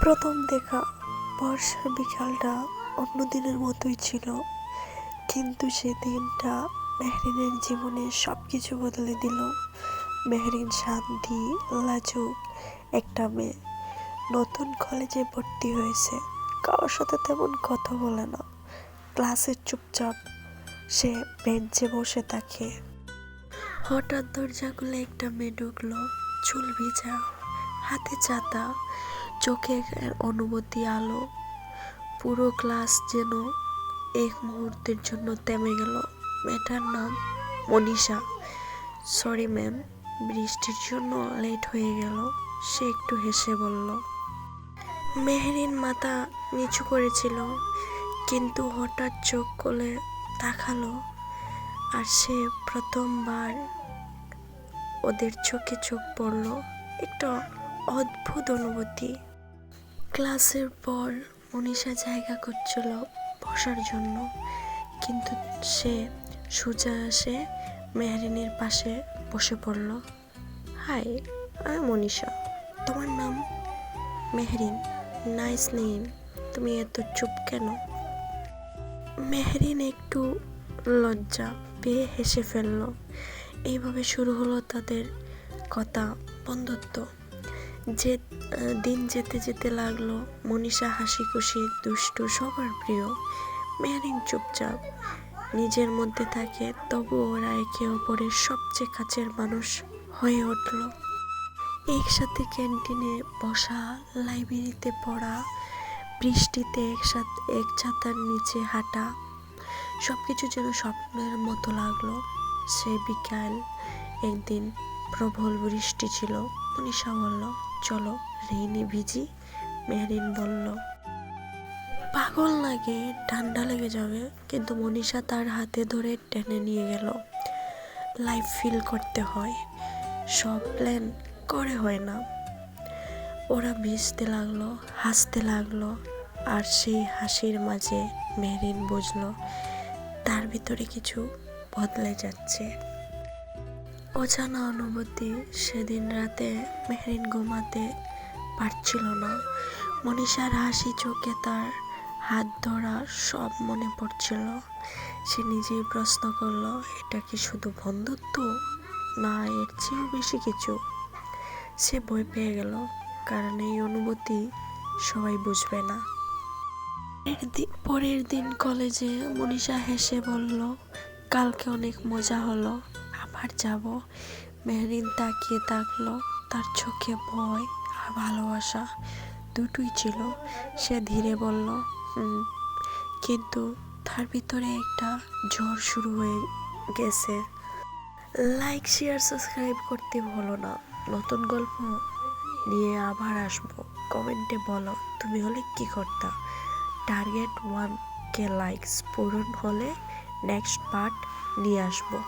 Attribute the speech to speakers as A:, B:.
A: প্রথম দেখা বর্ষার বিকালটা অন্য দিনের মতোই ছিল, কিন্তু সে দিনটা মেহরিনের জীবনে সব কিছু বদলে দিল। মেহরিন শান্তি, লাজুক একটা মেয়ে, নতুন কলেজে ভর্তি হয়েছে, কারোর সাথে তেমন কথা বলে না, ক্লাসে চুপচাপ সে বেঞ্চে বসে থাকে। হঠাৎ দরজা খুলে একটা মেয়ে ঢুকলো, চুল ভিজা, হাতে ছাতা, চোখে অনুভূতি আলো। পুরো ক্লাস যেন এক মুহূর্তের জন্য থেমে গেল। মেয়েটার নাম মনীষা। সরি ম্যাম, বৃষ্টির জন্য লেট হয়ে গেল, সে একটু হেসে বলল। মেহরিন মাথা নিচু করেছিল, কিন্তু হঠাৎ চোখ খুলে তাকালো, আর সে প্রথমবার ওদের চোখে চোখ পড়ল। একটা অদ্ভুত অনুভূতি। ক্লাসের পর মনীষা জায়গা করছিল বসার জন্য, কিন্তু সে সোজা এসে মেহরিনের পাশে বসে পড়ল। হাই, আমি মনীষা। তোমার নাম? মেহরিন। Nice name. তুমি এত চুপ কেন? মেহরিন একটু লজ্জা পেয়ে হেসে ফেলল। এইভাবে শুরু হলো তাদের কথা, বন্ধুত্ব। যে দিন যেতে যেতে লাগলো, মনীষা হাসি খুশি, দুষ্টু, সবার প্রিয়। মেহরিন চুপচাপ নিজের মধ্যে থাকে, তবু ওরা একে অপরের সবচেয়ে কাছের মানুষ হয়ে উঠল। একসাথে ক্যান্টিনে বসা, লাইব্রেরিতে পড়া, বৃষ্টিতে একসাথে এক ছাতার নিচে হাঁটা, সবকিছু যেন স্বপ্নের মতো লাগলো। সে বিকাল একদিন প্রবল বৃষ্টি ছিল। মনীষা বলল, চলো রেইনে ভিজি। মেহরিন বলল, পাগল লাগে, ঠান্ডা লেগে যাবে। কিন্তু মনীষা তার হাতে ধরে টেনে নিয়ে গেল। লাইফ ফিল করতে হয়, সব প্ল্যান করে হয় না। ওরা ভিজতে লাগলো, হাসতে লাগলো, আর সেই হাসির মাঝে মেহরিন বুঝলো তার ভিতরে কিছু বদলে যাচ্ছে। অজানা অনুভূতি। সেদিন রাতে মেহরিন ঘুমাতে পারছিল না। মনীষার হাসি, চোখে তার হাত ধরা, সব মনে পড়ছিল। সে নিজেই প্রশ্ন করলো, এটা কি শুধু বন্ধুত্ব, না এর চেয়েও বেশি কিছু? সে ভয় পেয়ে গেল, কারণ এই অনুভূতি সবাই বুঝবে না। পরের দিন কলেজে মনীষা হেসে বলল, কালকে অনেক মজা হলো, আবার যাব। মেহরিন তাকিয়ে থাকলো, তার চোখে ভয় আর ভালোবাসা দুটোই ছিল। সে ধীরে বলল, কিন্তু তার ভিতরে একটা ঝড় শুরু হয়ে গেছে। লাইক, শেয়ার, সাবস্ক্রাইব করতে ভুলো না। নতুন গল্প নিয়ে আবার আসবো। কমেন্টে বলো তুমি হলে কি করতা। টার্গেট 1K লাইকস পূরণ হলে নেক্সট পার্ট নিয়ে আসবো।